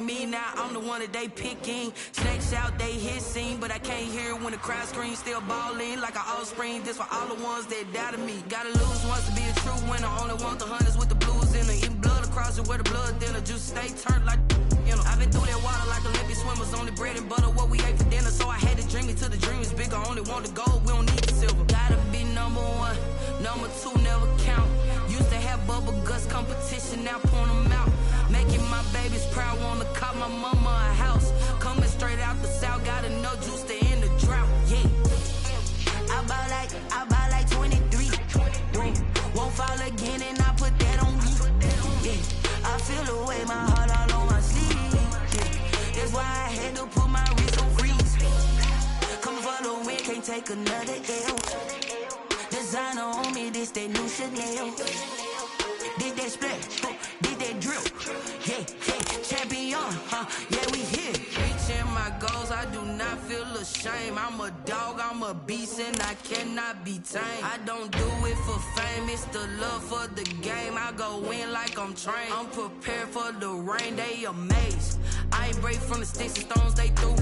me, now I'm the one that they picking. Snakes out, they hissing, but I can't hear when the crowd screams. Still balling like an offspring. This for all the ones that doubted me. Gotta lose once to be a true winner. Only want the hunters with the blues in it. Eating blood across it where the blood thinner. Juice stay turned like I've been through that water like Olympic swimmers. Only bread and butter what we ate for dinner. So I had to dream it till the dream is bigger. Only want the gold, we don't need the silver. Gotta be number one, number two never count. Used to have bubble guts competition, now point them out. Making my babies proud, wanna call my mama a house. Coming straight out the south, gotta know juice to end the drought. Yeah, I buy like 23. Won't fall again and I put that on me. Yeah, I feel the way, my heart all on my sleeve. Yeah, that's why I had to put my wrist on freeze. Coming for the win, can't take another L. Designer on me, this that new Chanel. Did that splash, did that drill. Yeah, champion, yeah, we here. Reaching my goals, I do not feel ashamed. I'm a dog, I'm a beast, and I cannot be tamed. I don't do it for fame, it's the love for the game. I go in like I'm trained. I'm prepared for the rain, they amazed. I ain't break from the sticks and stones they threw.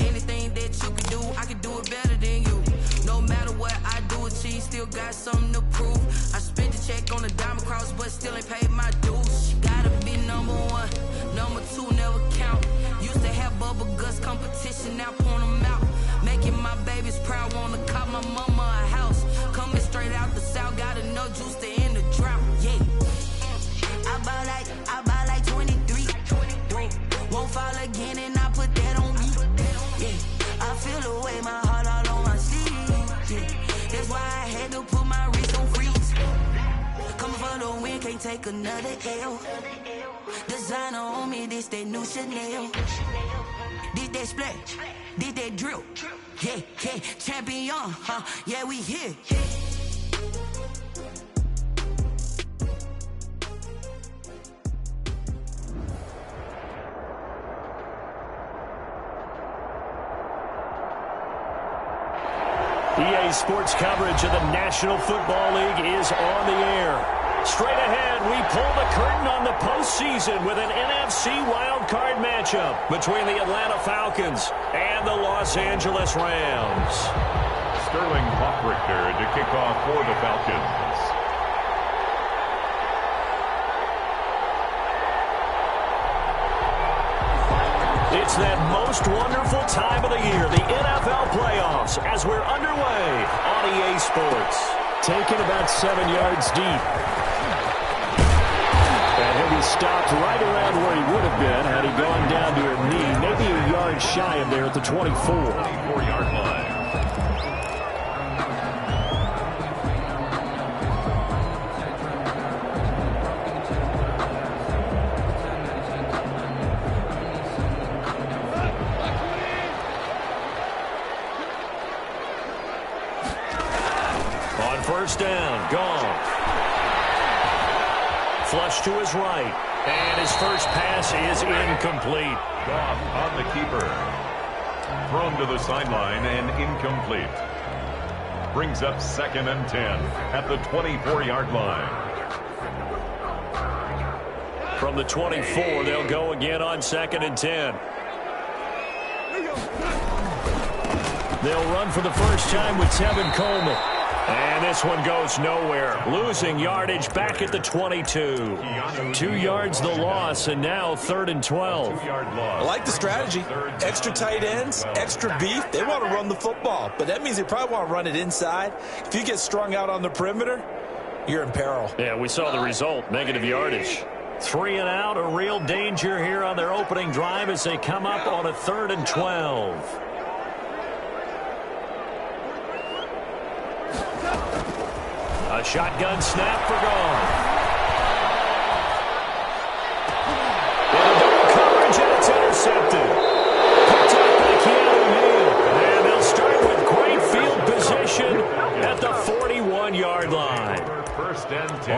Anything that you can do, I can do it better than you. No matter what I do, achieve, still got something to prove. I spent the check on the diamond cross, but still ain't paid my dues. Gotta be number one, number two never count. Used to have bubble guts competition, now point them out. Making my babies proud, wanna call my mama a house. Coming straight out the south, gotta know juice to end the drought. Yeah, I buy like 23. Won't fall again and I put that on me. Yeah, I feel the way, my heart all on my sleeve. Yeah, that's why I had to put my wrist on freeze. Coming for the win, can't take another L. Designer on me, this that new Chanel. Did that splash, did that drill. Yeah, champion, yeah, we here. EA Sports coverage of the National Football League is on the air. Straight ahead, we pull the curtain on the postseason with an NFC wildcard matchup between the Atlanta Falcons and the Los Angeles Rams. Sterling Hoffrichter to kick off for the Falcons. It's that most wonderful time of the year, the NFL playoffs, as we're underway on EA Sports. Taken about 7 yards deep. And he'll be stopped right around where he would have been had he gone down to a knee, maybe a yard shy of there at the 24. 24-yard line. First down, gone. Flush to his right. And his first pass is incomplete. Goff on the keeper. Thrown to the sideline and incomplete. Brings up 2nd and 10 at the 24-yard line. From the 24, they'll go again on 2nd and 10. They'll run for the first time with Tevin Coleman. And this one goes nowhere. Losing yardage back at the 22. 2 yards the loss, and now 3rd and 12. I like the strategy. Extra tight ends, extra beef. They want to run the football, but that means they probably want to run it inside. If you get strung out on the perimeter, you're in peril. Yeah, we saw the result, negative yardage. 3 and out, a real danger here on their opening drive as they come up on a 3rd and 12. A shotgun snap for gone. And double coverage, and it's intercepted. Picked up by Keanu Neal. And they'll start with great field position at the 41-yard line.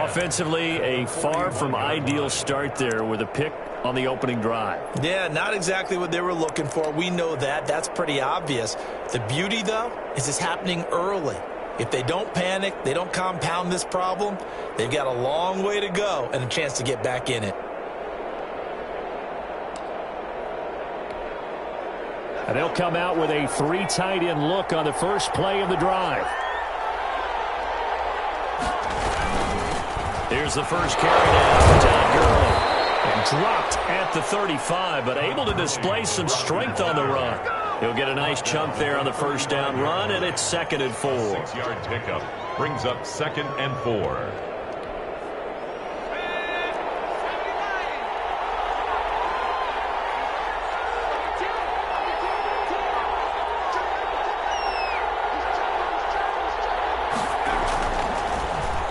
Offensively, a far from ideal start there with a pick on the opening drive. Yeah, not exactly what they were looking for. We know that. That's pretty obvious. The beauty, though, is it's happening early. If they don't panic, they don't compound this problem, they've got a long way to go and a chance to get back in it. And they'll come out with a 3 tight end look on the first play of the drive. Here's the first carry down. Todd Gurley. And dropped at the 35, but able to display some strength on the run. He'll get a nice chunk there on the first down run, and it's 2nd and 4. 6-yard pickup brings up 2nd and 4.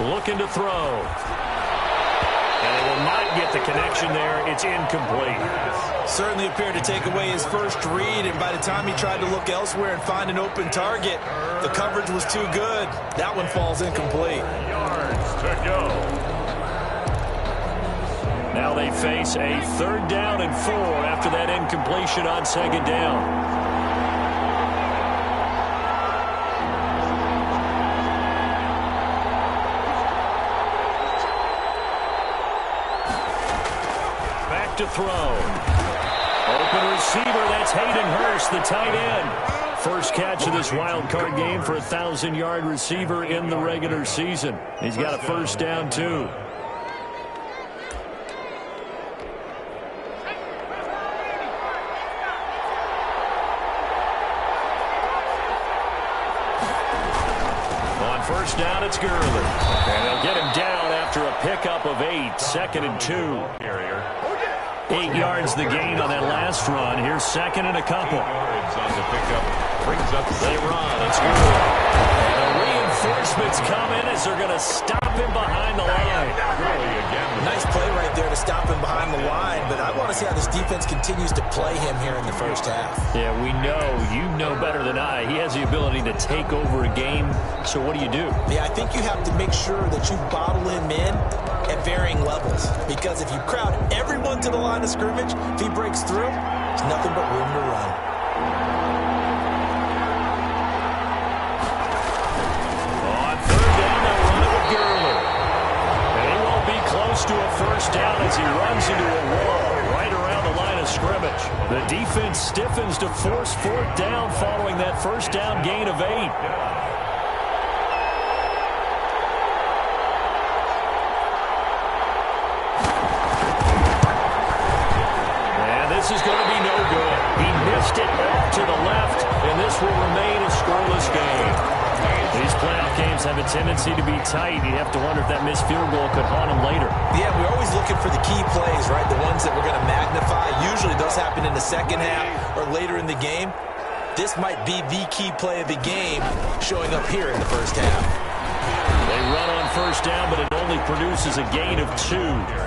Looking to throw. And they will not get the connection there. It's incomplete. Certainly appeared to take away his first read, and by the time he tried to look elsewhere and find an open target, the coverage was too good. That one falls incomplete. Yards to go. Now they face a 3rd down and 4 after that incompletion on 2nd down. To throw. Open receiver, that's Hayden Hurst, the tight end. First catch of this wild card game for a 1,000-yard receiver in the regular season. He's got a first down, too. On first down, it's Gurley. And they'll get him down after a pickup of 8, 2nd and 2. Carrier. 8 yards the gain on that last run. Here's 2nd and a couple. 8 yards on the pickup. Brings up they run. It's good. The reinforcements come in as they're going to stop him behind the line. Nice play right there to stop him behind the line, but I want to see how this defense continues to play him here in the first half. Yeah, we know. You know better than I. He has the ability to take over a game. So what do you do? Yeah, I think you have to make sure that you bottle him in at varying levels, because if you crowd everyone to the line of scrimmage, if he breaks through, there's nothing but room to run. On 3rd down, they'll run it with Gurley. And he won't be close to a first down as he runs into a wall right around the line of scrimmage. The defense stiffens to force 4th down following that first down gain of 8. This is going to be no good. He missed it off to the left, and this will remain a scoreless game. These playoff games have a tendency to be tight. You have to wonder if that missed field goal could haunt him later. Yeah, we're always looking for the key plays, right? The ones that we're going to magnify. Usually those happen in the second half or later in the game. This might be the key play of the game showing up here in the first half. They run on first down, but it only produces a gain of 2.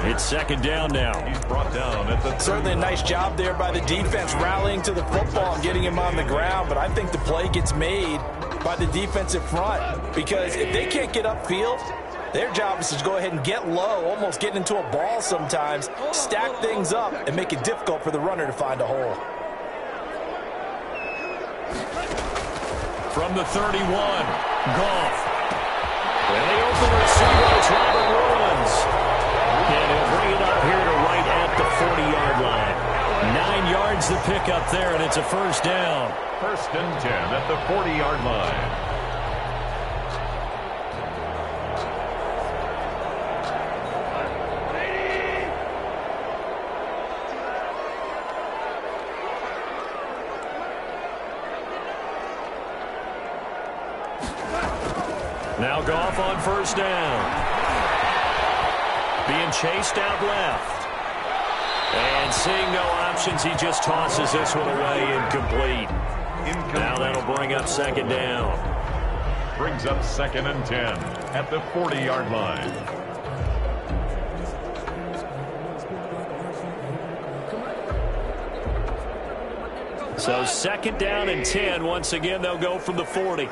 It's 2nd down now. He's brought down at the Certainly a nice job there by the defense rallying to the football and getting him on the ground, but I think the play gets made by the defensive front, because if they can't get upfield, their job is to go ahead and get low, almost get into a ball sometimes, stack things up, and make it difficult for the runner to find a hole. From the 31, Goff. And the open receiver, it's Robert Woods. And he'll bring it up here to right at the 40-yard line. 9 yards to pick up there, and it's a first down. 1st and 10 at the 40-yard line. Now Goff on first down. Being chased out left. And seeing no options, he just tosses this one away, incomplete. Now that'll bring up 2nd down. Brings up 2nd and 10 at the 40-yard line. So 2nd down and 10. Once again, they'll go from the 40.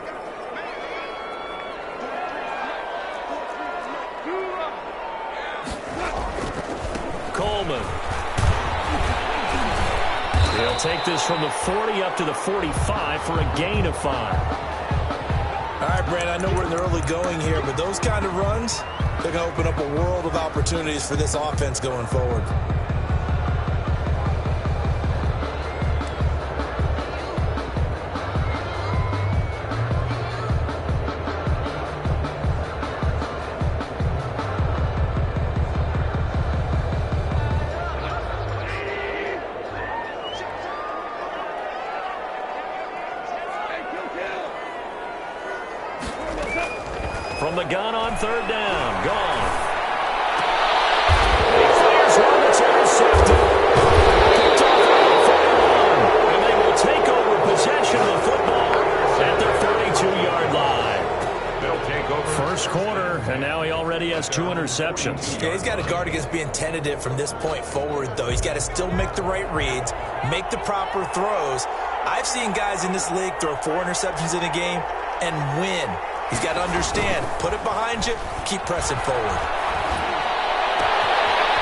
Coleman. He'll take this from the 40 up to the 45 for a gain of 5. All right, Brandon, I know we're in the early going here, but those kind of runs, they're going to open up a world of opportunities for this offense going forward. from the gun on third down. Gone. He fires one that's intercepted. Picked off at 41. And they will take over possession of the football at their 42-yard line. They'll take over. First quarter, and now he already has 2 interceptions. Yeah, he's got to guard against being tentative from this point forward, though. He's got to still make the right reads, make the proper throws. I've seen guys in this league throw 4 interceptions in a game and win. He's got to understand, put it behind you, keep pressing forward.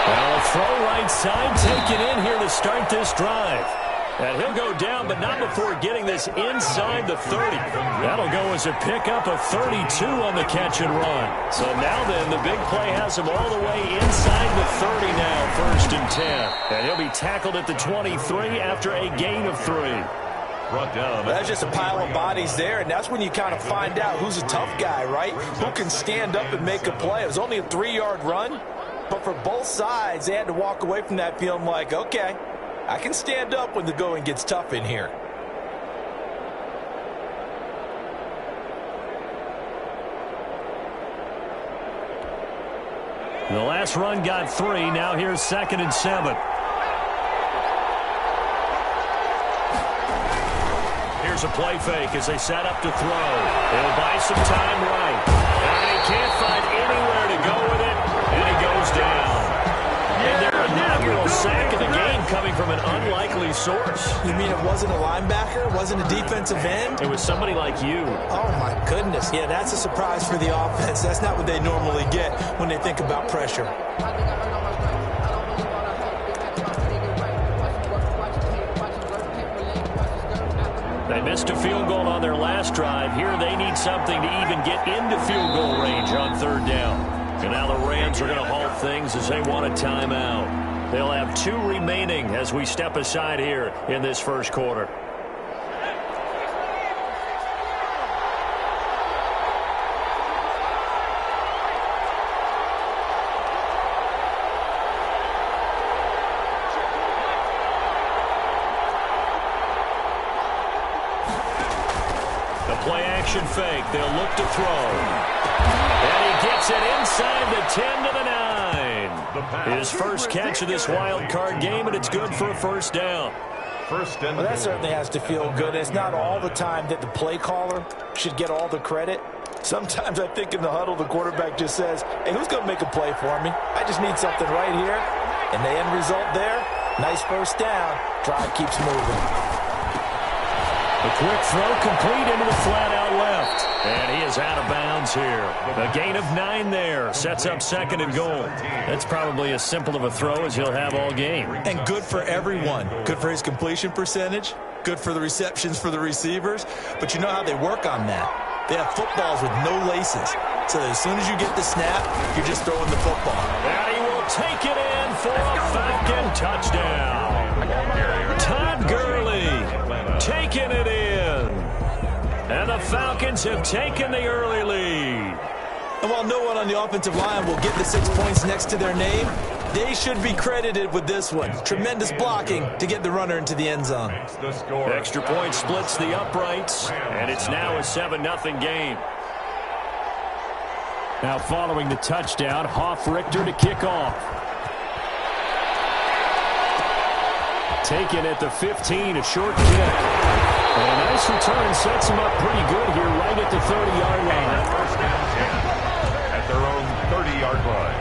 Well, throw right side taken in here to start this drive. And he'll go down, but not before getting this inside the 30. That'll go as a pickup of 32 on the catch and run. So now then, the big play has him all the way inside the 30 now, first and 10. And he'll be tackled at the 23 after a gain of 3. Brought down. That's just a pile of bodies there, and that's when you kind of find out who's a tough guy, right? Who can stand up and make a play. It was only a 3-yard run, but for both sides, they had to walk away from that feeling like, okay, I can stand up when the going gets tough in here. The last run got 3. Now here's 2nd and 7. Here's a play fake as they set up to throw. He'll buy some time right. And he can't find anywhere to go with it. And he goes down. And their inaugural sack of the game coming from an unlikely source. You mean it wasn't a linebacker? It wasn't a defensive end? It was somebody like you. Oh, my goodness. Yeah, that's a surprise for the offense. That's not what they normally get when they think about pressure. They missed a field goal on their last drive. Here they need something to even get into field goal range on third down. And now the Rams are going to halt things as they want a timeout. They'll have 2 remaining as we step aside here in this first quarter. Play action fake. They'll look to throw. And he gets it inside the 10 to the 9. His first catch of this wild card game, and it's good for a first down. Well, that certainly has to feel good. It's not all the time that the play caller should get all the credit. Sometimes I think in the huddle, the quarterback just says, hey, who's going to make a play for me? I just need something right here. And the end result there, nice first down. Drive keeps moving. The quick throw complete into the flat out left. And he is out of bounds here. A gain of 9 there. Sets up 2nd and goal. That's probably as simple of a throw as he'll have all game. And good for everyone. Good for his completion percentage. Good for the receptions for the receivers. But you know how they work on that. They have footballs with no laces. So that as soon as you get the snap, you're just throwing the football. And he will take it in for a Falcon touchdown. Todd Gurley taking it in. And the Falcons have taken the early lead. And while no one on the offensive line will get the 6 points next to their name, they should be credited with this one. Tremendous blocking to get the runner into the end zone. Extra point splits the uprights, and it's now a 7-0 game. Now following the touchdown, Hoff-Richter to kick off. Taken at the 15, a short kick. And a nice return sets him up pretty good here right at the 30-yard line. First down 10 at their own 30-yard line.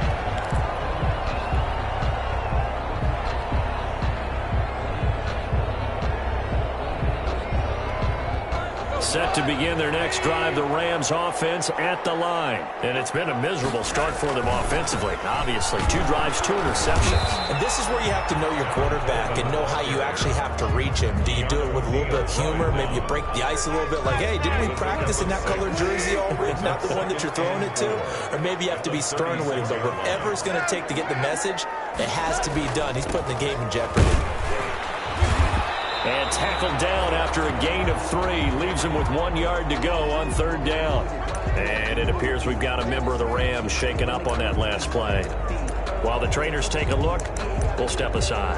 Set to begin their next drive, the Rams offense at the line. And it's been a miserable start for them offensively. Obviously, 2 drives, 2 interceptions. And this is where you have to know your quarterback and know how you actually have to reach him. Do you do it with a little bit of humor? Maybe you break the ice a little bit like, hey, didn't we practice in that colored jersey already? Not the one that you're throwing it to? Or maybe you have to be stern with him. But whatever it's going to take to get the message, it has to be done. He's putting the game in jeopardy. And tackled down after a gain of 3. Leaves him with 1 yard to go on third down. And it appears we've got a member of the Rams shaken up on that last play. While the trainers take a look, we'll step aside.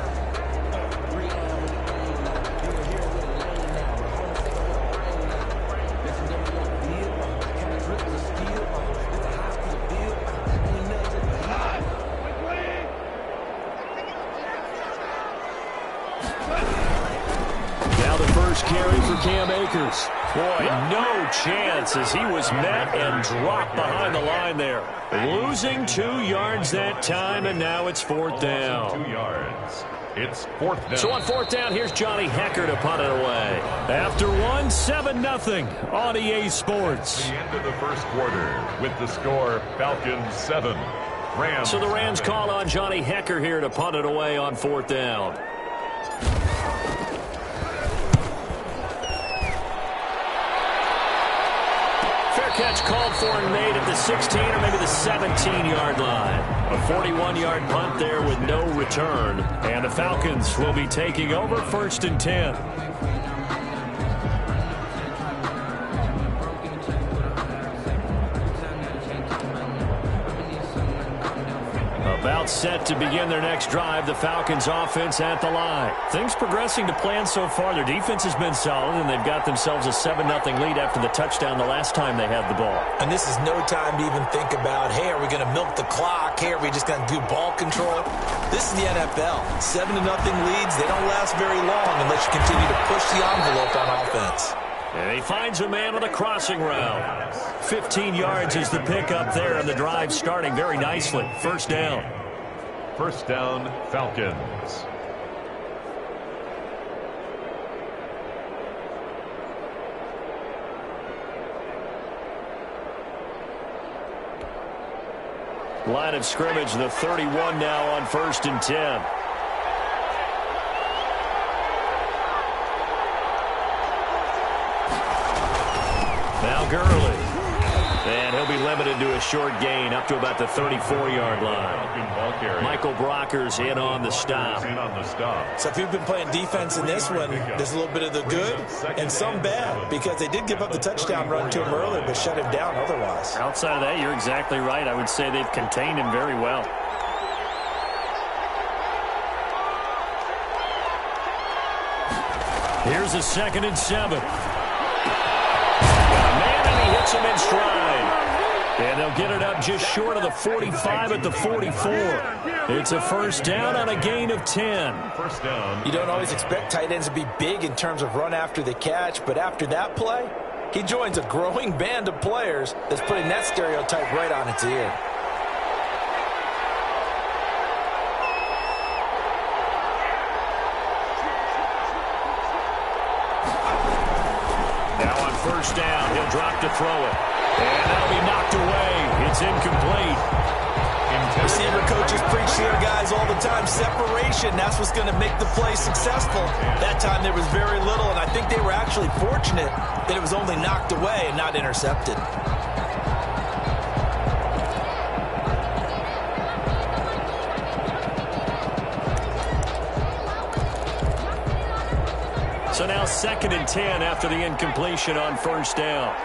first carry for Cam Akers. Boy, no chance as he was met and dropped behind the line there. Losing 2 yards that time, and now it's 4th down. 2 yards. It's 4th down. So on 4th down, here's Johnny Hecker to punt it away. After 7-0 on EA Sports. The end of the first quarter with the score Falcons 7. Rams. So the Rams call on Johnny Hecker here to punt it away on 4th down. Catch called for and made at the 16 or maybe the 17-yard line. A 41-yard punt there with no return. And the Falcons will be taking over 1st and 10. About set to begin their next drive, the Falcons offense at the line. Things progressing to plan so far. Their defense has been solid, and they've got themselves a 7-0 lead after the touchdown the last time they had the ball. And this is no time to even think about, hey, are we going to milk the clock? Hey, are we just going to do ball control? This is the NFL. 7-0 leads, they don't last very long unless you continue to push the envelope on offense. And he finds a man with a crossing route. 15 yards is the pickup there, and the drive starting very nicely. 1st down. 1st down, Falcons. Line of scrimmage, the 31 now on 1st and 10. Now Gurley. And he'll be limited to a short gain up to about the 34-yard line. Michael Brocker's in on the stop. So if you've been playing defense in this one, there's a little bit of the good and some bad, because they did give up the touchdown run to him earlier but shut him down otherwise. Outside of that, you're exactly right. I would say they've contained him very well. Here's a 2nd and 7. Hits him in stride. And they'll get it up just short of the 45 at the 44. It's a 1st down on a gain of 10. 1st down. You don't always expect tight ends to be big in terms of run after the catch, but after that play, he joins a growing band of players that's putting that stereotype right on its ear. Now on 1st down, he'll drop to throw it. And that'll be knocked away. It's incomplete. Receiver coaches preach here, guys, all the time. Separation, that's what's going to make the play successful. That time there was very little, and I think they were actually fortunate that it was only knocked away and not intercepted. So now 2nd and 10 after the incompletion on 1st down.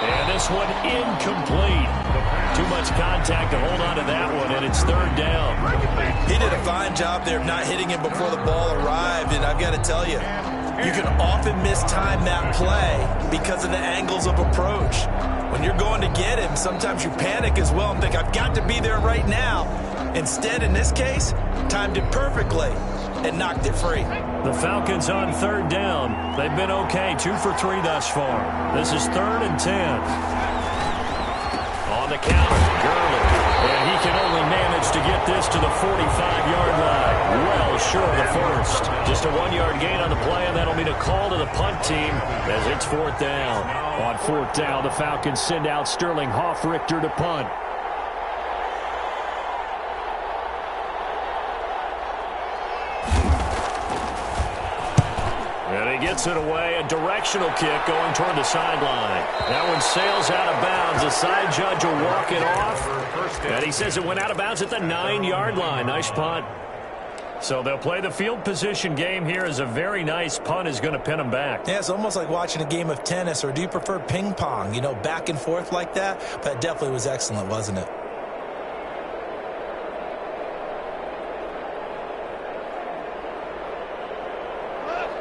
And this one incomplete. Too much contact to hold on to that one, and it's 3rd down. He did a fine job there of not hitting him before the ball arrived, and I've got to tell you, you can often mistime that play because of the angles of approach. When you're going to get him, sometimes you panic as well and think, I've got to be there right now. Instead, in this case, timed it perfectly and knocked it free. The Falcons on 3rd down. They've been okay, 2 for 3 thus far. This is 3rd and 10. On the counter, Gurley. And he can only manage to get this to the 45-yard line. Well short of the 1st. Just a 1-yard gain on the play, and that'll mean a call to the punt team as it's 4th down. On 4th down, the Falcons send out Sterling Hoffrichter to punt. And he gets it away. A directional kick going toward the sideline. That one sails out of bounds. The side judge will walk it off. And he says it went out of bounds at the 9-yard line. Nice punt. So they'll play the field position game here as a very nice punt is going to pin them back. Yeah, it's almost like watching a game of tennis, or do you prefer ping pong? You know, back and forth like that? But it definitely was excellent, wasn't it?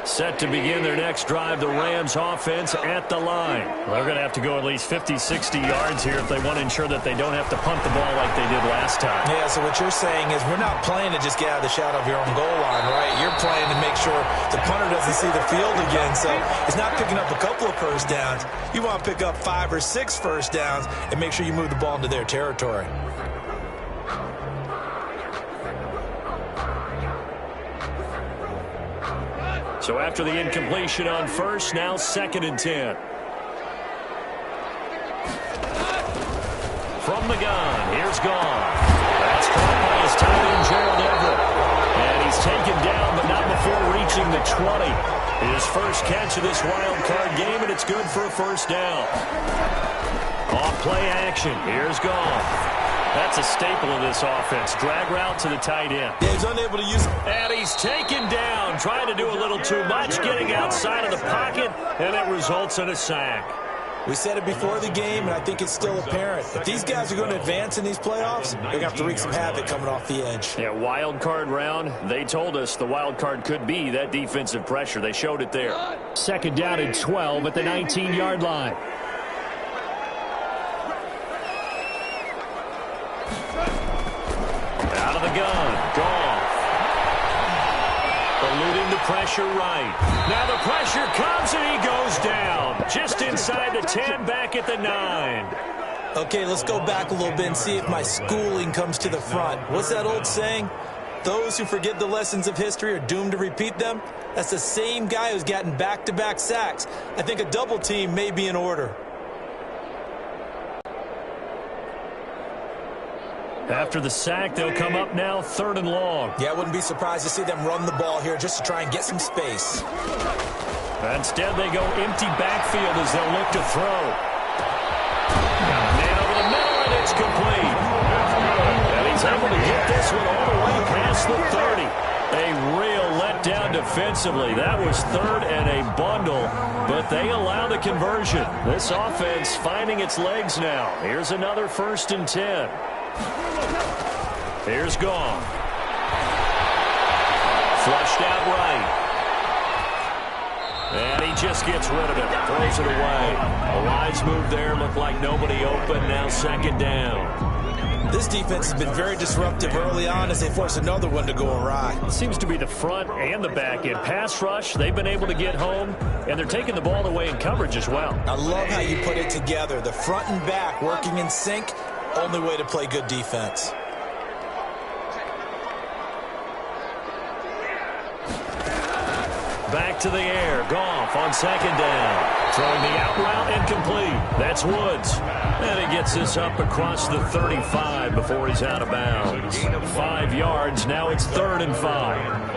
Set to begin their next drive, the Rams offense at the line. Well, they're going to have to go at least 50, 60 yards here if they want to ensure that they don't have to punt the ball like they did last time. Yeah, so what you're saying is we're not playing to just get out of the shadow of your own goal line, right? You're playing to make sure the punter doesn't see the field again. So it's not picking up a couple of first downs. You want to pick up 5 or 6 first downs and make sure you move the ball into their territory. So after the incompletion on first, now 2nd and 10. From the gun, here's Goff. That's caught by his tight end, Gerald Everett. And he's taken down, but not before reaching the 20. His first catch of this wild card game, and it's good for a first down. Off play action, here's Goff. That's a staple of this offense. Drag route to the tight end. Yeah, he's unable to use it. And he's taken down, trying to do a little too much, getting outside of the pocket, and it results in a sack. We said it before the game, and I think it's still apparent. If these guys are going to advance in these playoffs, they're going to have to wreak some havoc coming off the edge. Yeah, wild card round. They told us the wild card could be that defensive pressure. They showed it there. 2nd down and 12 at the 19-yard line. Out of the gun, Goff. Eluding the pressure right. Now the pressure comes and he goes down. Just inside the 10, back at the 9. Okay, let's go back a little bit and see if my schooling comes to the front. What's that old saying? Those who forget the lessons of history are doomed to repeat them. That's the same guy who's gotten back-to-back sacks. I think a double team may be in order. After the sack, they'll come up now 3rd and long. Yeah, I wouldn't be surprised to see them run the ball here just to try and get some space. Instead, they go empty backfield as they'll look to throw. Man over the middle, and it's complete. And he's able to get this one all the way past the 30. A real letdown defensively. That was 3rd and a bundle, but they allow the conversion. This offense finding its legs now. Here's another 1st and 10. Here's Goff. Flushed out right. And he just gets rid of it. Throws it away. A wise move there. Looked like nobody open. Now 2nd down. This defense has been very disruptive early on as they force another one to go awry. It seems to be the front and the back end. Pass rush, they've been able to get home, and they're taking the ball away in coverage as well. I love how you put it together. The front and back working in sync. Only way to play good defense. Back to the air. Goff on 2nd down. Throwing the out route incomplete. That's Woods. And he gets this up across the 35 before he's out of bounds. 5 yards. Now it's 3rd and 5.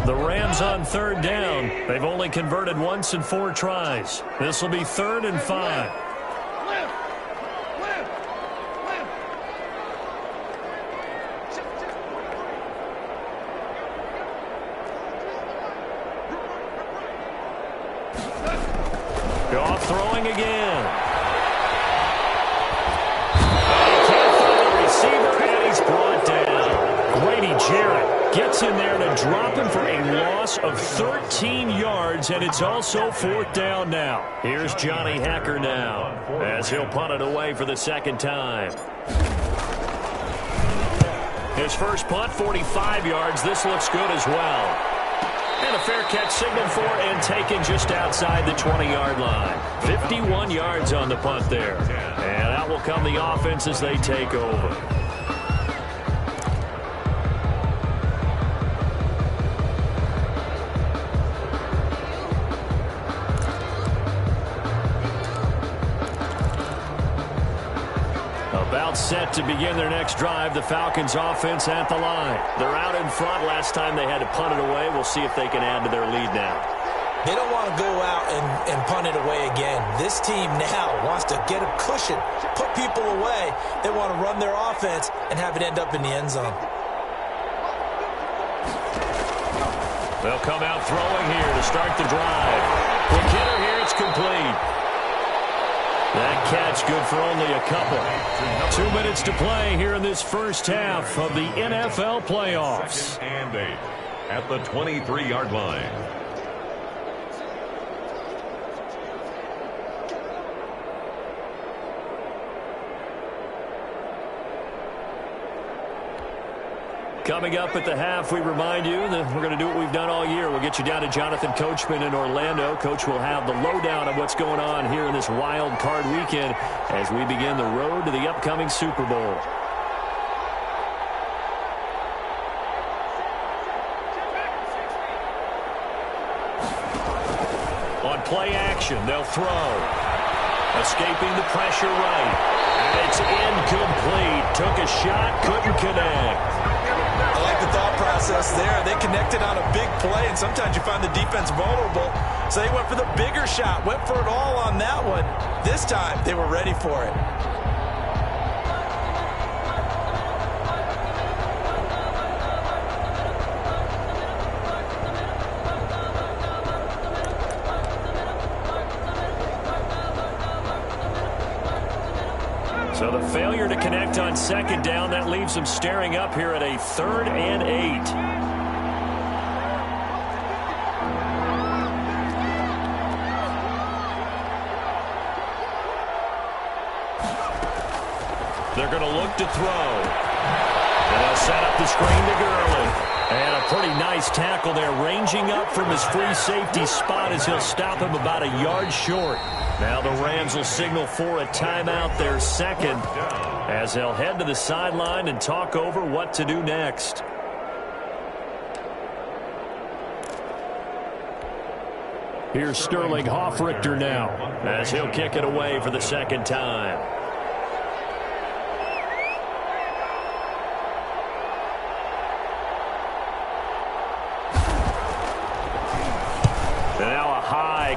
The Rams on 3rd down. They've only converted once in 4 tries. This will be 3rd and 5. Goff throwing again. He can't find the receiver, and he's brought down. Grady Jarrett gets in there to drop him for a loss of 13 yards, and it's also 4th down now. Here's Johnny Hacker now as he'll punt it away for the 2nd time. His first punt, 45 yards. This looks good as well. And a fair catch signaled for and taken just outside the 20-yard line. 51 yards on the punt there. And out will come the offense as they take over. About set to begin their next drive. The Falcons offense at the line. They're out in front. Last time they had to punt it away. We'll see if they can add to their lead now. They don't want to go out and punt it away again. This team now wants to get a cushion, put people away. They want to run their offense and have it end up in the end zone. They'll come out throwing here to start the drive. The hitter here, it's complete. good for only a couple. 2 minutes to play here in this first half of the NFL playoffs. And 8 at the 23-yard line. Coming up at the half, we remind you that we're going to do what we've done all year. We'll get you down to Jonathan Coachman in Orlando. Coach will have the lowdown of what's going on here in this wild card weekend as we begin the road to the upcoming Super Bowl. On play action, they'll throw. Escaping the pressure right. And it's incomplete. Took a shot, couldn't connect. I like the thought process there. They connected on a big play, and sometimes you find the defense vulnerable. So they went for the bigger shot, went for it all on that one. This time, they were ready for it. So the failure to connect on second down, that leaves them staring up here at a 3rd and 8. They're going to look to throw. And they'll set up the screen to Gurley. And a pretty nice tackle there, ranging up from his free safety spot as he'll stop him about a yard short. Now the Rams will signal for a timeout, their second, as they'll head to the sideline and talk over what to do next. Here's Sterling Hoffrichter now, as he'll kick it away for the second time.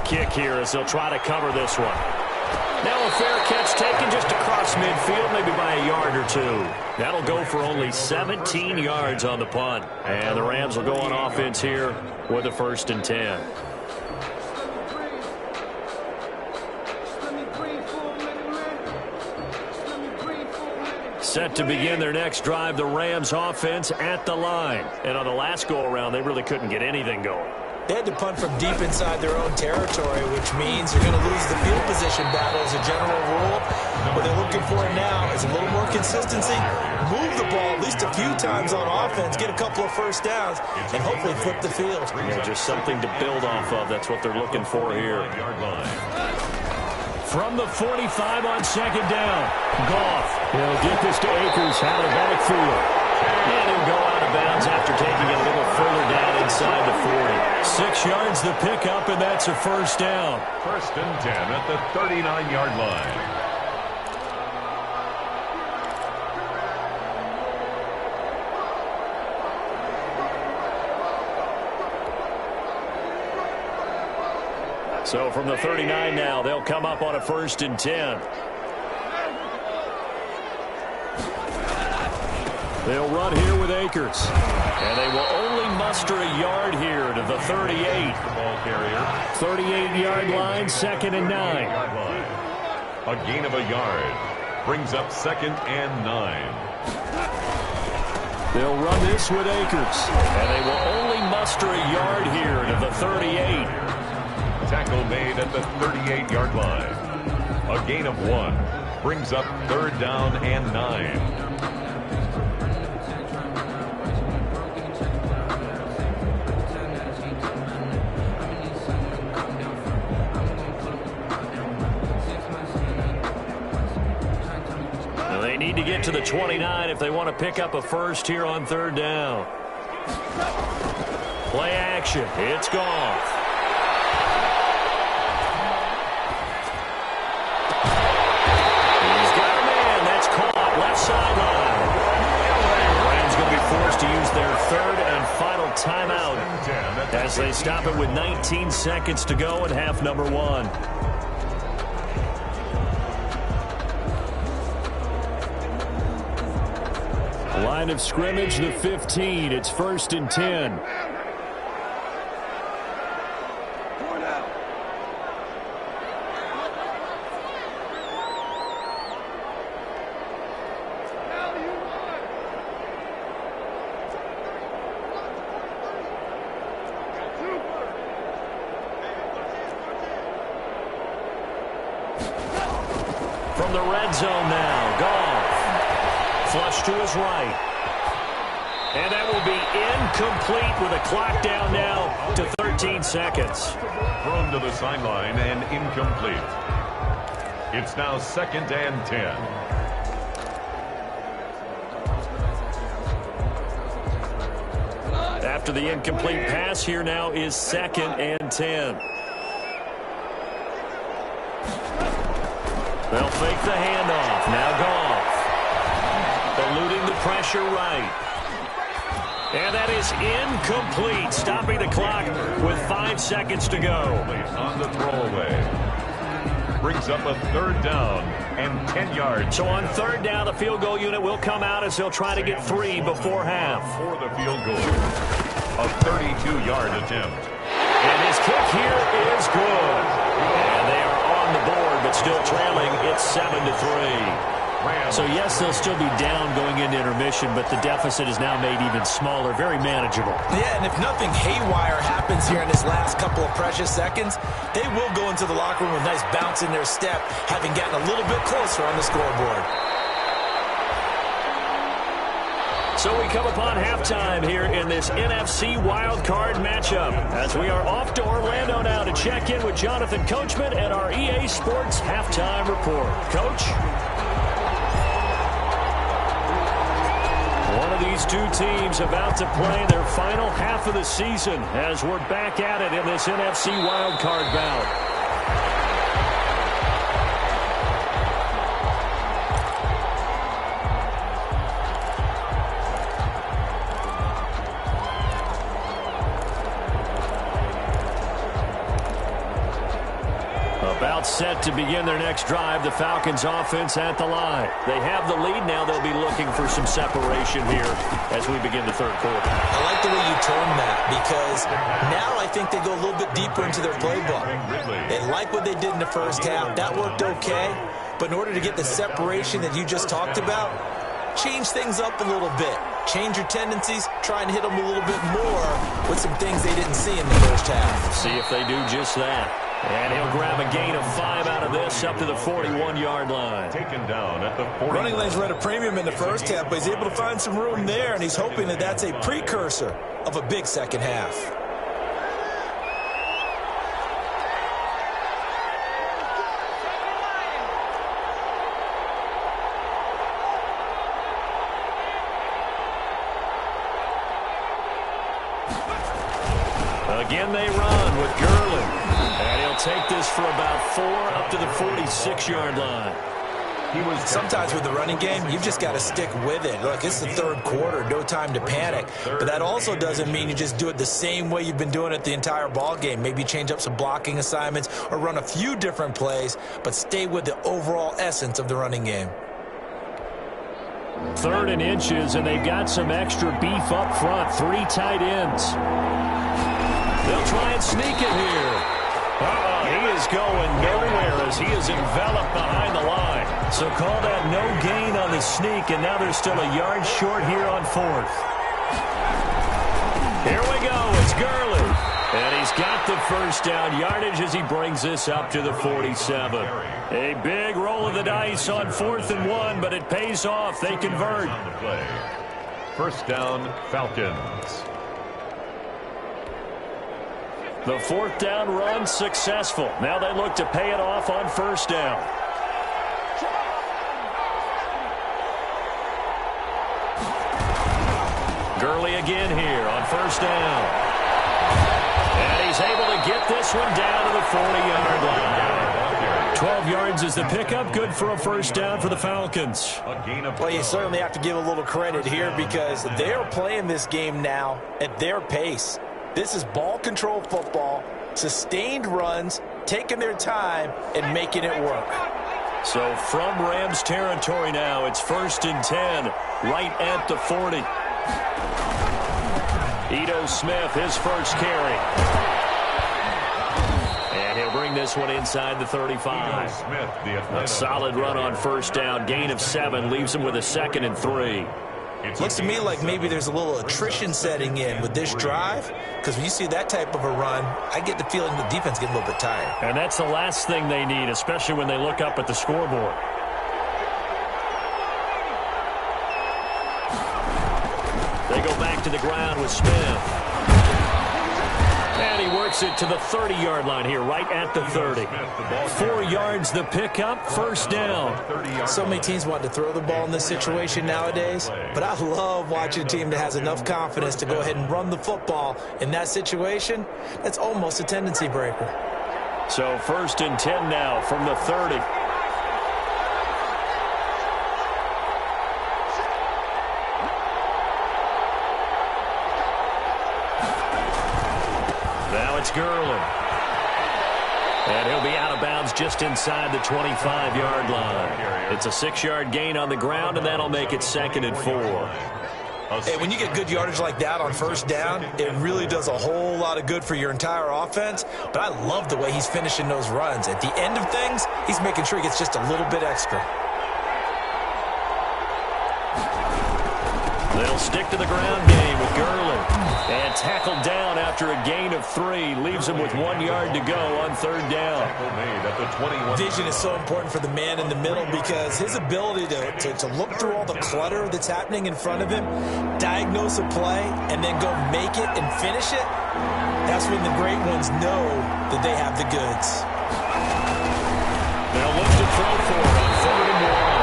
Kick here as they'll try to cover this one. Now a fair catch taken just across midfield, maybe by a yard or two. That'll go for only 17 yards on the punt. And the Rams will go on offense here with a 1st and 10. Set to begin their next drive, the Rams offense at the line. And on the last go-around, they really couldn't get anything going. They had to punt from deep inside their own territory, which means they're going to lose the field position battle as a general rule. What they're looking for now is a little more consistency, move the ball at least a few times on offense, get a couple of first downs, and hopefully flip the field. Yeah, just something to build off of. That's what they're looking for here. From the 45 on second down, Goff. He'll get this to Akers out of the backfield. And he'll go out of bounds after taking it a little further down inside the 40. 6 yards the pickup, and that's a 1st down. 1st and 10 at the 39-yard line. So from the 39 now, they'll come up on a 1st and 10. They'll run here with Akers. And they will only muster a yard here to the 38. The ball carrier. 38-yard line, 2nd and 9. A gain of a yard. Brings up 2nd and 9. They'll run this with Akers. And they will only muster a yard here to the 38. Tackle made at the 38-yard line. A gain of 1. Brings up 3rd down and 9. They need to get to the 29 if they want to pick up a 1st here on 3rd down. Play action. It's Goff. He's got a man. That's caught. Left sideline. Rams going to be forced to use their 3rd and final timeout as they stop it with 19 seconds to go in half number 1. Line of scrimmage, the 15. It's 1st and 10. From the red zone now, Goff. Flush to his right. And that will be incomplete with a clock down now to 13 seconds. Thrown to the sideline and incomplete. It's now 2nd and 10. After the incomplete pass, here now is 2nd and 10. They'll fake the handoff. Now Goff. Eluding the pressure right. And that is incomplete, stopping the clock with 5 seconds to go. On the throwaway. Brings up a 3rd down and 10 yards. So on 3rd down, the field goal unit will come out as they'll try to get 3 before half. For the field goal. A 32-yard attempt. And his kick here is good. And they are on the board, but still trailing. It's 7-3. So, yes, they'll still be down going into intermission, but the deficit is now made even smaller, very manageable. Yeah, and if nothing haywire happens here in this last couple of precious seconds, they will go into the locker room with a nice bounce in their step, having gotten a little bit closer on the scoreboard. So we come upon halftime here in this NFC wildcard matchup as we are off to Orlando now to check in with Jonathan Coachman and our EA Sports Halftime Report. Coach? One of these two teams about to play their final half of the season as we're back at it in this NFC wildcard bout. About set to begin their next drive. The Falcons offense at the line. They have the lead now. They'll be looking for some separation here as we begin the 3rd quarter. I like the way you term that because now I think they go a little bit deeper into their playbook. They like what they did in the first half. That worked okay. But in order to get the separation that you just talked about, change things up a little bit. Change your tendencies. Try and hit them a little bit more with some things they didn't see in the first half. See if they do just that. And he'll grab a gain of 5 out of this up to the 41-yard line. Taken down at the 40. Running lanes were at a premium in the first half, but he's able to find some room there, and he's hoping that that's a precursor of a big second half. Again, they run with Gurley. And he'll take this for about 4 up to the 46-yard line. Sometimes with the running game, you've just got to stick with it. Look, it's the 3rd quarter, no time to panic. But that also doesn't mean you just do it the same way you've been doing it the entire ball game. Maybe change up some blocking assignments or run a few different plays, but stay with the overall essence of the running game. 3rd and inches, and they've got some extra beef up front. 3 tight ends. They'll try and sneak it here. He is going nowhere as he is enveloped behind the line. So call that no gain on the sneak, and now they're still a yard short here on 4th. Here we go. It's Gurley. And he's got the first down yardage as he brings this up to the 47. A big roll of the dice on 4th and 1, but it pays off. They convert. First down, Falcons. The 4th down run successful. Now they look to pay it off on 1st down. Gurley again here on 1st down. And he's able to get this one down to the 40-yard line. 12 yards is the pickup. Good for a 1st down for the Falcons. Well, you certainly have to give a little credit here because they're playing this game now at their pace. This is ball control football, sustained runs, taking their time, and making it work. So from Rams territory now, it's 1st and 10, right at the 40. Ito Smith, his first carry. And he'll bring this one inside the 35. A solid run on 1st down, gain of 7, leaves him with a 2nd and 3. Looks to me like maybe there's a little attrition setting in with this drive, because when you see that type of a run, I get the feeling the defense getting a little bit tired. And that's the last thing they need, especially when they look up at the scoreboard. They go back to the ground with Smith. And he works it to the 30-yard line here, right at the 30. 4 yards the pickup, first down. So many teams want to throw the ball in this situation nowadays, but I love watching a team that has enough confidence to go ahead and run the football in that situation. That's almost a tendency breaker. So 1st and 10 now from the 30. It's Gurley. And he'll be out of bounds just inside the 25-yard line. It's a 6-yard gain on the ground, and that'll make it 2nd and 4. Hey, when you get good yardage like that on first down, it really does a whole lot of good for your entire offense. But I love the way he's finishing those runs. At the end of things, he's making sure he gets just a little bit extra. They'll stick to the ground game with Gurley. And tackled down after a gain of 3. Leaves him with 1 yard to go on 3rd down. Vision is so important for the man in the middle because his ability to look through all the clutter that's happening in front of him, diagnose a play, and then go make it and finish it, that's when the great ones know that they have the goods. They'll look to throw for it on 3rd and 1.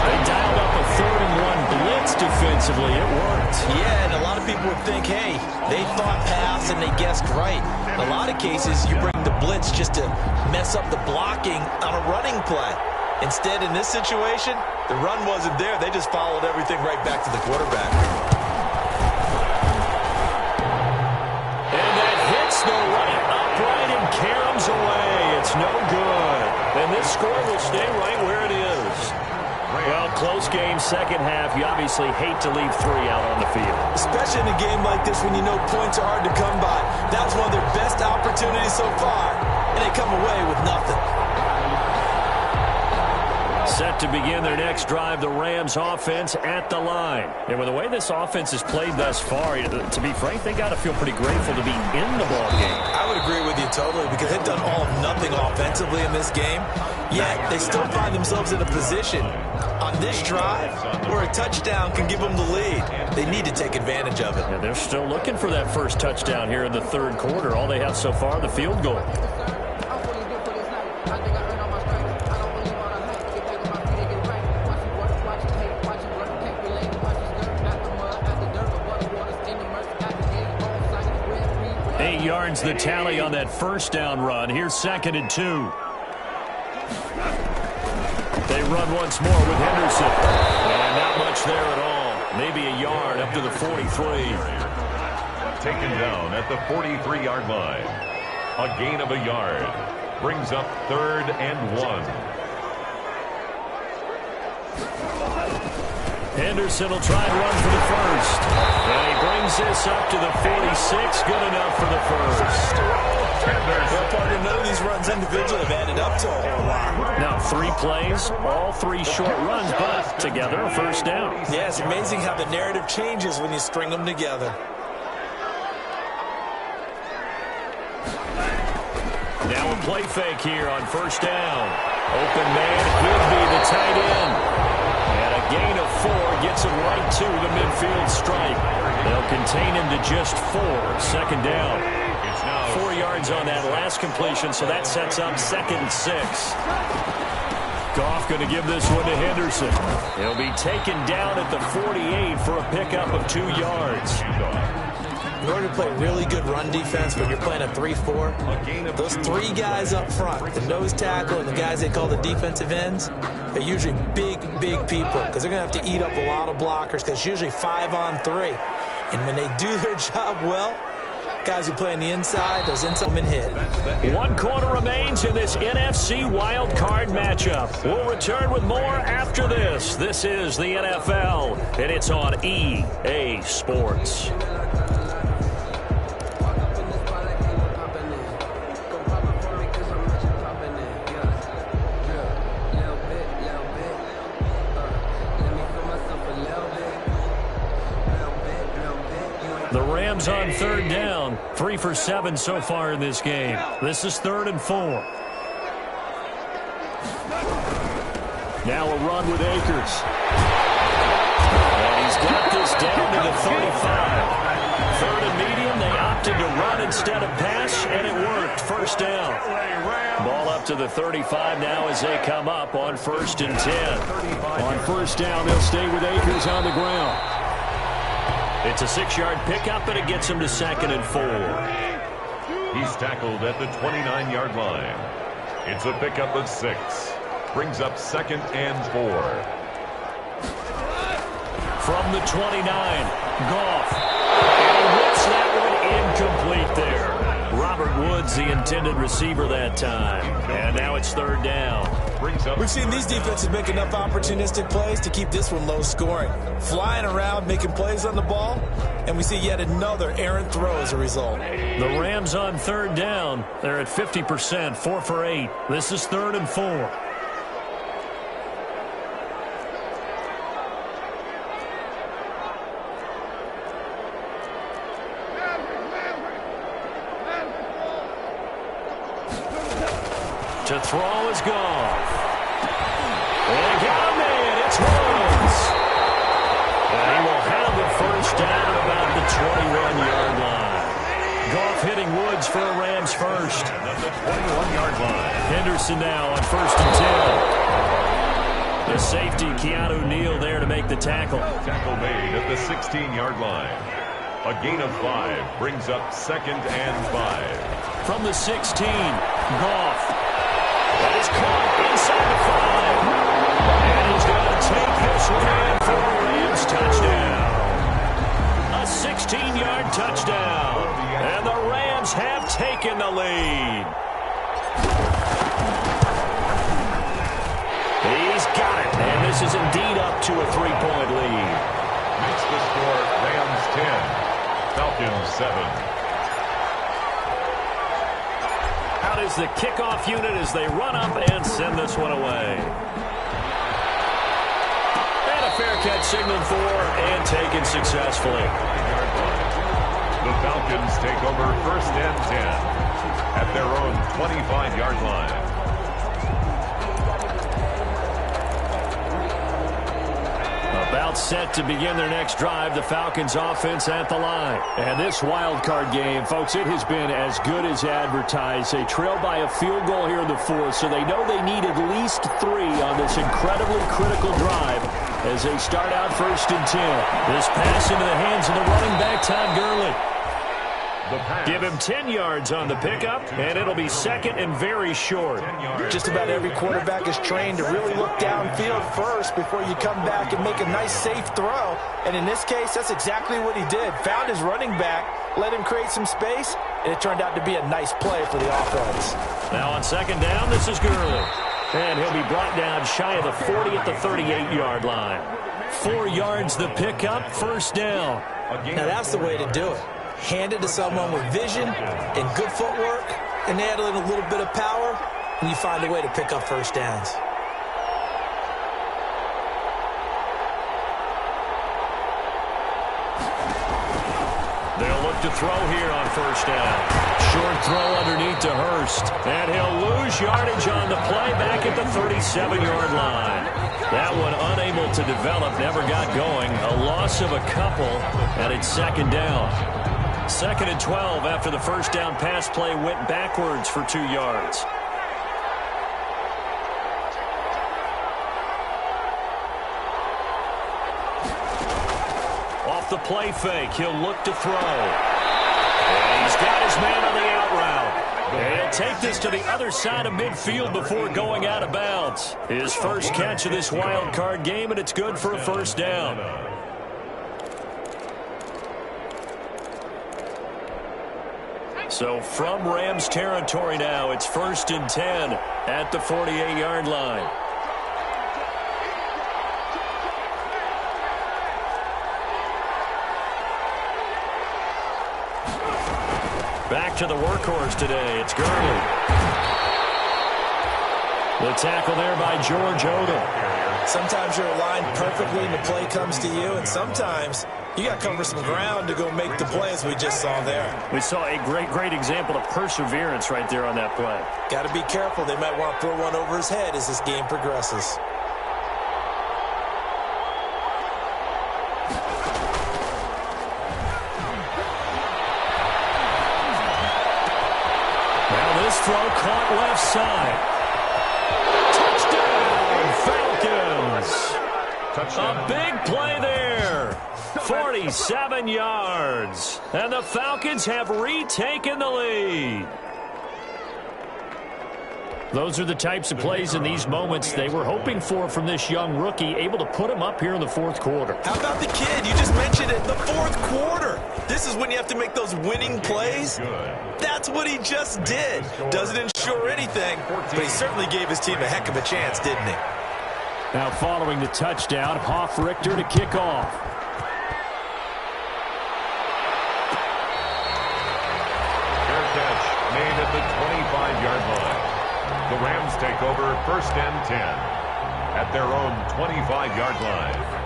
They dialed up a 3rd and 1 blitz defensively. It worked. Yeah, and a lot of people would think, hey, they thought pass and they guessed right. In a lot of cases, you bring the blitz just to mess up the blocking on a running play. Instead, in this situation, the run wasn't there. They just followed everything right back to the quarterback. And that hits the right upright and caroms away. It's no good. And this score will stay right where it is. Well, close game, second half. You obviously hate to leave 3 out on the field. Especially in a game like this when you know points are hard to come by. That was one of their best opportunities so far, and they come away with nothing. Set to begin their next drive, the Rams offense at the line. And with the way this offense has played thus far, to be frank, they got to feel pretty grateful to be in the ball game. I would agree with you totally because they've done all of nothing offensively in this game. Yet they still find themselves in a position on this drive where a touchdown can give them the lead. They need to take advantage of it. And they're still looking for that first touchdown here in the 3rd quarter. All they have so far, the field goal. Yards the tally on that first down run. Here's 2nd and 2. They run once more with Henderson. And not much there at all. Maybe a yard up to the 43. Taken down at the 43-yard line. A gain of a yard. Brings up 3rd and 1. Henderson will try and run for the first. And he brings this up to the 46. Good enough for the first. Well, partner, none of these runs individually have added up to a whole lot. Now 3 plays, all 3 short runs, but together a first down. Yeah, it's amazing how the narrative changes when you string them together. Now a play fake here on first down. Open man, he'll be the tight end. And a gain of 4 gets him right to the midfield stripe. They'll contain him to just 4. 2nd down. 4 yards on that last completion, so that sets up 2nd and 6. Goff going to give this one to Henderson. He'll be taken down at the 48 for a pickup of 2 yards. In order to play really good run defense when you're playing a 3-4, those 3 guys up front, the nose tackle and the guys they call the defensive ends, they're usually big people because they're going to have to eat up a lot of blockers because it's usually 5 on 3. And when they do their job well, guys who play on the inside, those inside men hit. 1 quarter remains in this NFC wild card matchup. We'll return with more after this. This is the NFL, and it's on EA Sports. Rams on third down. 3 for 7 so far in this game. This is 3rd and 4. Now a run with Akers. And he's got this down to the 35. 3rd and medium. They opted to run instead of pass, and it worked. First down. Ball up to the 35 now as they come up on 1st and 10. On first down, they'll stay with Akers on the ground. It's a 6-yard pickup, and it gets him to 2nd and 4. He's tackled at the 29-yard line. It's a pickup of 6. Brings up 2nd and 4. From the 29, Goff. And he whips that one incomplete there. Robert Woods, the intended receiver that time. And now it's 3rd down. We've seen these defenses make enough opportunistic plays to keep this one low scoring. Flying around, making plays on the ball, and we see yet another errant throw as a result. The Rams on 3rd down. They're at 50%, 4 for 8. This is 3rd and 4. To throw is Goff. And got a man. It's Woods. And he will have the first down at about the 21-yard line. Goff hitting Woods for a Rams first. At the 21-yard line. Henderson now on 1st and 10. The safety, Keanu Neal, there to make the tackle. Tackle made at the 16-yard line. A gain of 5 brings up 2nd and 5. From the 16, Goff. That is caught inside the 5. And he's going to take this one in for a Rams touchdown. A 16-yard touchdown. And the Rams have taken the lead. He's got it. And this is indeed up to a 3-point lead. Makes the score Rams 10, Falcons 7. Out is the kickoff unit as they run up and send this one away. And a fair catch signaled for and taken successfully. The Falcons take over 1st and 10 at their own 25-yard line. About set to begin their next drive, the Falcons offense at the line. And this wild card game, folks, it has been as good as advertised. They trail by a field goal here in the 4th, so they know they need at least 3 on this incredibly critical drive as they start out 1st and 10. This pass into the hands of the running back, Todd Gurley. Give him 10 yards on the pickup, and it'll be 2nd and very short. Just about every quarterback is trained to really look downfield first before you come back and make a nice, safe throw. And in this case, that's exactly what he did. Found his running back, let him create some space, and it turned out to be a nice play for the offense. Now on 2nd down, this is Gurley. And he'll be brought down shy of the 40 at the 38-yard line. 4 yards the pickup, 1st down. Now that's the way to do it. Hand it to someone with vision and good footwork, and add in a little bit of power, and you find a way to pick up 1st downs. They'll look to throw here on 1st down. Short throw underneath to Hurst. And he'll lose yardage on the play back at the 37-yard line. That one unable to develop, never got going. A loss of a couple, and it's 2nd down. 2nd and 12 after the 1st down pass play went backwards for 2 yards. Off the play fake, he'll look to throw. And he's got his man on the out route. And he'll take this to the other side of midfield before going out of bounds. His first catch of this wild card game, and it's good for a 1st down. So from Rams territory now, it's 1st and 10 at the 48-yard line. Back to the workhorse today, it's Gurley. The tackle there by George Odom. Sometimes you're aligned perfectly and the play comes to you, and sometimes you got to cover some ground to go make the play, as we just saw there. We saw a great example of perseverance right there on that play. Got to be careful. They might want to throw one over his head as this game progresses. Now this throw caught left side. A big play there. 47 yards. And the Falcons have retaken the lead. Those are the types of plays in these moments they were hoping for from this young rookie, able to put him up here in the fourth quarter. How about the kid? You just mentioned it, the fourth quarter. This is when you have to make those winning plays. That's what he just did. Doesn't ensure anything, but he certainly gave his team a heck of a chance, didn't he? Now following the touchdown, Hoff-Richter to kick off. Fair catch made at the 25-yard line. The Rams take over 1st and 10 at their own 25-yard line.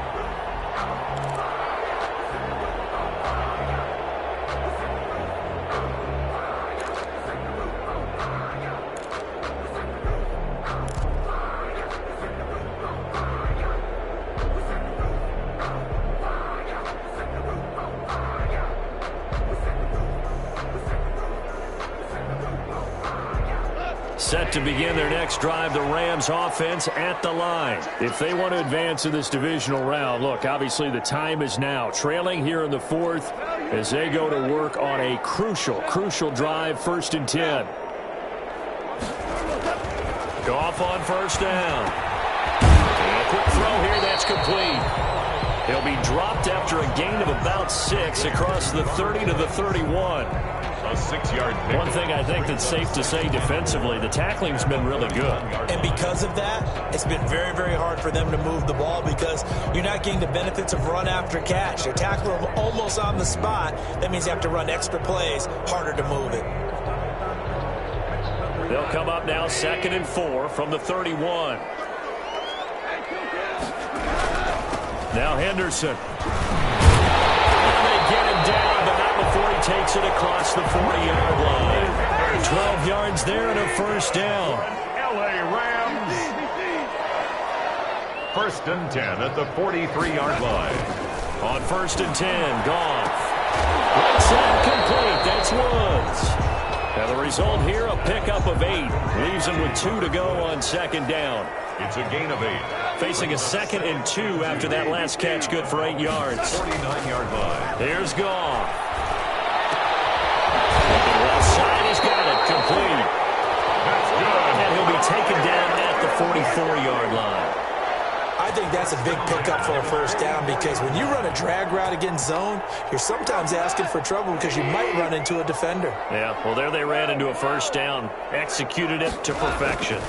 Set to begin their next drive, the Rams offense at the line. If they want to advance in this divisional round, look, obviously the time is now. Trailing here in the fourth as they go to work on a crucial drive, 1st and 10. Goff on 1st down. And a quick throw here, that's complete. He'll be dropped after a gain of about 6 across the 30 to the 31. A 6-yard pick. One thing I think that's safe to say defensively, the tackling's been really good. And because of that, it's been very, very hard for them to move the ball because you're not getting the benefits of run after catch. They tackle them almost on the spot. That means you have to run extra plays, harder to move it. They'll come up now 2nd and 4 from the 31. Now Henderson. And they get him down, but not before he takes it across the 40-yard line. 12 yards there and a 1st down. LA Rams. 1st and 10 at the 43-yard line. On 1st and 10, Goff. Right side complete. That's Woods. Now the result here, a pickup of 8. Leaves him with 2 to go on 2nd down. It's a gain of 8. Facing a 2nd and 2 after that last catch, good for 8 yards. 49-yard line. Here's Goff. Left side, he's got it, complete. That's good. And he'll be taken down at the 44-yard line. I think that's a big pickup for a 1st down because when you run a drag route against zone, you're sometimes asking for trouble because you might run into a defender. Yeah, well, there they ran into a 1st down. Executed it to perfection.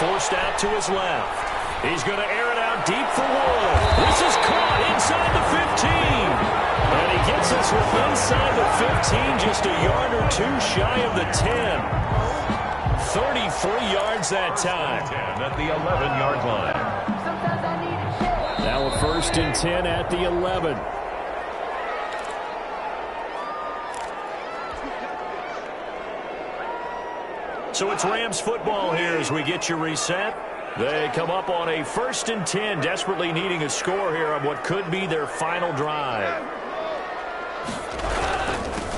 Forced out to his left. He's going to air it out deep for Wood. This is caught inside the 15. And he gets us with inside the 15, just a yard or 2 shy of the 10. 33 yards that time. 10 at the 11-yard line. Now a 1st and 10 at the 11. So it's Rams football here as we get you reset. They come up on a 1st and 10, desperately needing a score here on what could be their final drive.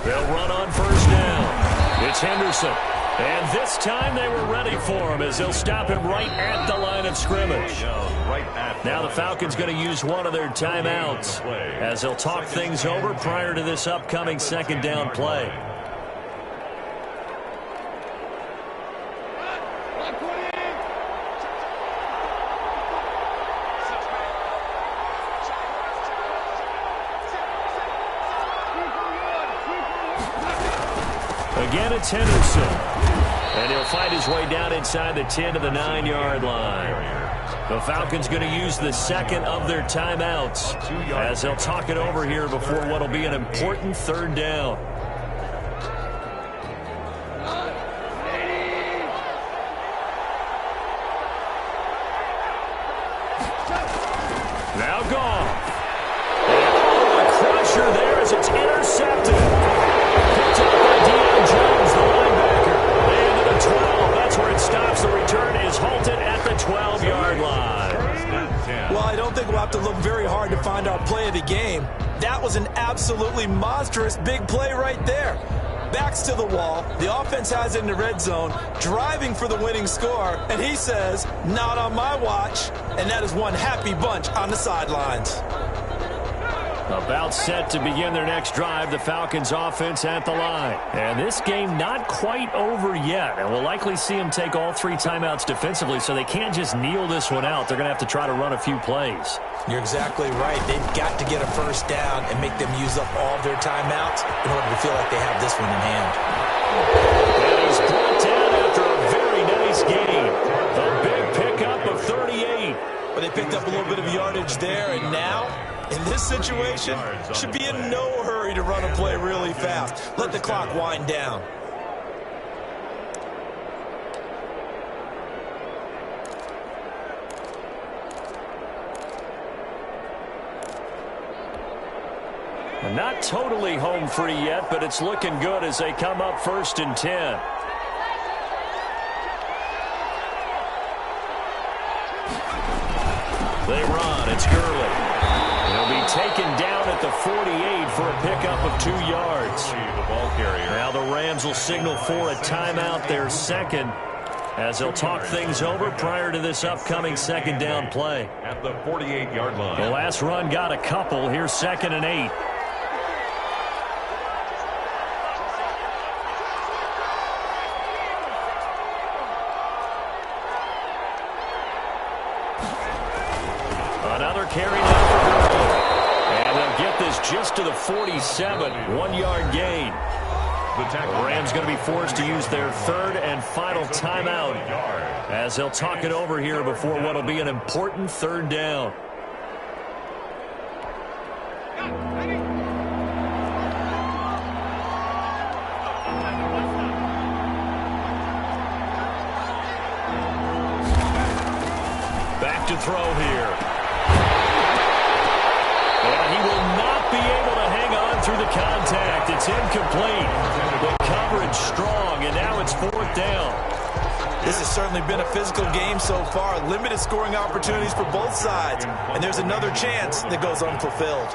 They'll run on 1st down. It's Henderson. And this time they were ready for him as they'll stop him right at the line of scrimmage. Now the Falcons going to use one of their timeouts as they'll talk things over prior to this upcoming 2nd down play. Again, it's Henderson. And he'll fight his way down inside the 10 to the 9-yard line. The Falcons going to use the 2nd of their timeouts as they'll talk it over here before what will be an important 3rd down. find our play of the game. That was an absolutely monstrous big play right there. Backs to the wall. The offense has it in the red zone, driving for the winning score, and he says, not on my watch. And that is one happy bunch on the sidelines. About set to begin their next drive, the Falcons offense at the line. And this game not quite over yet. And we'll likely see them take all 3 timeouts defensively, so they can't just kneel this one out. They're going to have to try to run a few plays. You're exactly right. They've got to get a first down and make them use up all their timeouts in order to feel like they have this one in hand. And he's brought down after a very nice game. A big pickup of 38. But they picked up a little bit of yardage there, and now, in this situation, should be in no hurry to run a play really fast. Let the clock wind down. Not totally home free yet, but it's looking good as they come up 1st and 10. They run. It's Gurley. He'll be taken down at the 48 for a pickup of 2 yards. Now the Rams will signal for a timeout, their second, as they'll talk things over prior to this upcoming 2nd down play. At the 48-yard line. The last run got a couple. Here's 2nd and 8. Another carry now for Gurley. And they'll get this just to the 47, 1-yard gain. The Rams going to be forced to use their 3rd and final timeout as they'll talk it over here before what will be an important 3rd down. Back to throw here. And he will not be able to hang on through the contact. It's incomplete. The coverage strong, and now it's 4th down. This has certainly been a physical game so far. Limited scoring opportunities for both sides. And there's another chance that goes unfulfilled.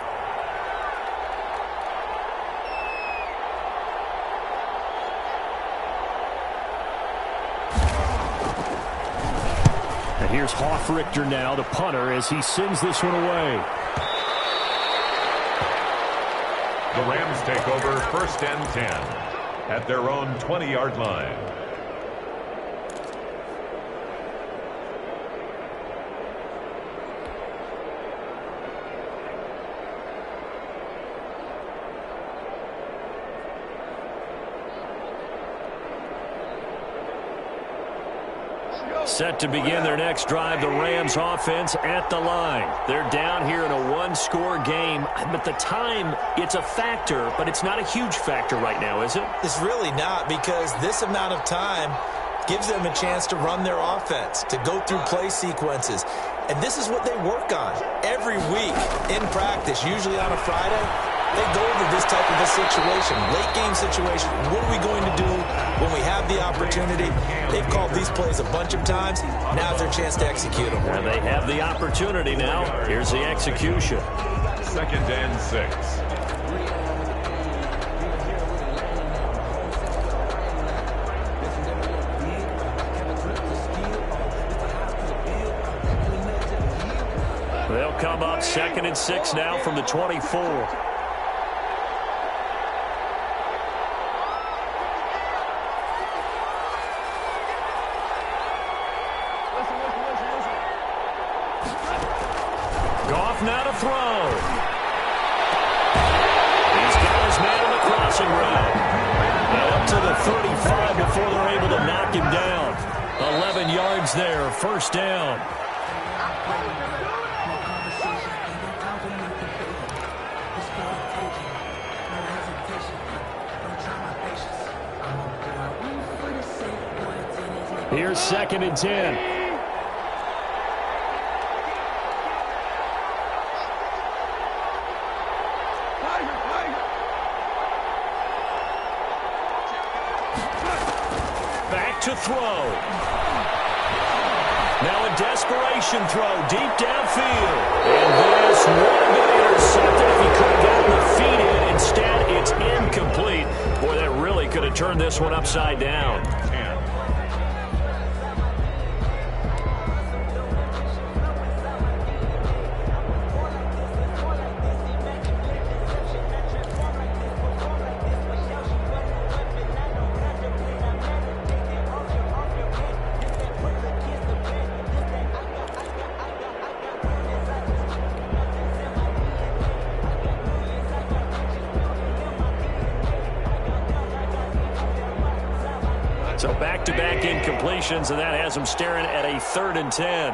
And here's Hoffrichter now, the punter, as he sends this one away. The Rams take over 1st and 10 at their own 20-yard line. Set to begin their next drive, the Rams offense at the line. They're down here in a 1-score game, but the time, it's a factor, but it's not a huge factor right now, is it? It's really not, because this amount of time gives them a chance to run their offense, to go through play sequences. And this is what they work on every week in practice, usually on a Friday. They go over this type of a situation, late game situation. What are we going to do when we have the opportunity? They've called these plays a bunch of times. Now's their chance to execute them. And they have the opportunity now. Here's the execution. 2nd and 6. They'll come up 2nd and 6 now from the 24. Goff now to throw. He's got his man on the crossing route. And up to the 35 before they're able to knock him down. 11 yards there, 1st down. Here's 2nd and 10. Back to throw. Now a desperation throw deep downfield. And this would have been intercepted if he could have gotten the feet in. Instead, it's incomplete. Boy, that really could have turned this one upside down. So back-to-back incompletions, and that has him staring at a 3rd and 10.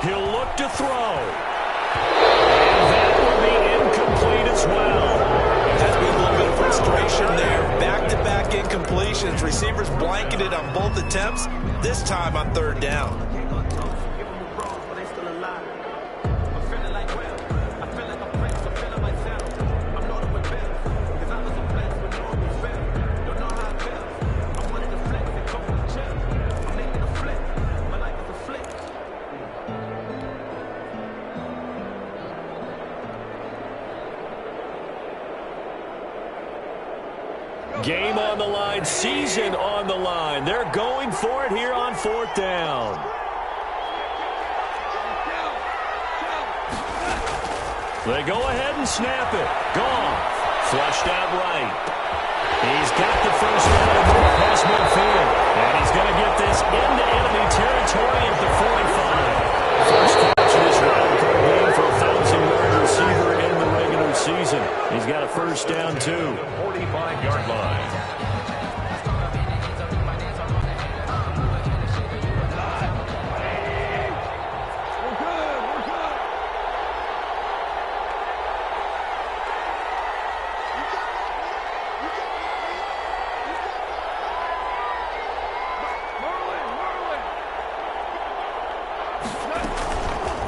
He'll look to throw. And that will be incomplete as well. Has been a little bit of frustration there. Back-to-back incompletions. Receivers blanketed on both attempts, this time on 3rd down. Game on the line, season on the line. They're going for it here on 4th down. They go ahead and snap it. Gone. Flushed out right. He's got the first down to move past midfield. And he's going to get this into enemy territory at the 45. First catch in this wild card game for a 1,000-yard receiver in the regular season. He's got a first down, too. 45-yard line.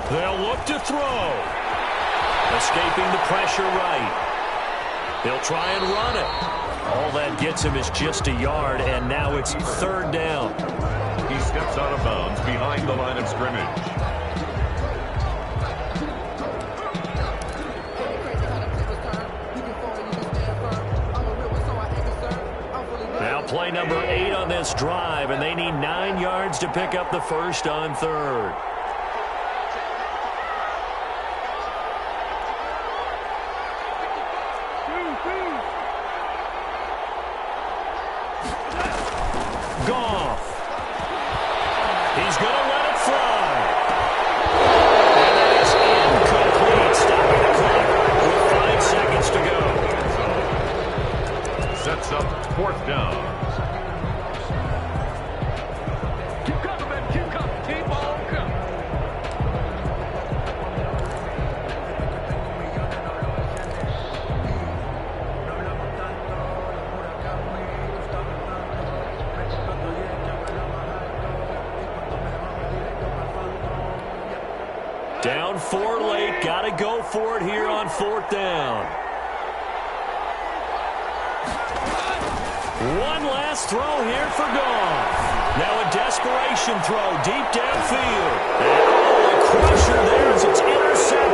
They'll look to throw. Escaping the pressure right. He'll try and run it. All that gets him is just a yard, and now it's 3rd down. He steps out of bounds behind the line of scrimmage. Now play number 8 on this drive, and they need 9 yards to pick up the first on 3rd. Goff. He's going to let it fly. And that is incomplete. Stopping the clock with 5 seconds to go. Sets up 4th down. Keep coming, man. Keep coming. Keep on coming. Down 4 late. Got to go for it here on 4th down. One last throw here for Goff. Now a desperation throw deep downfield. And a crusher there as it's intercepted.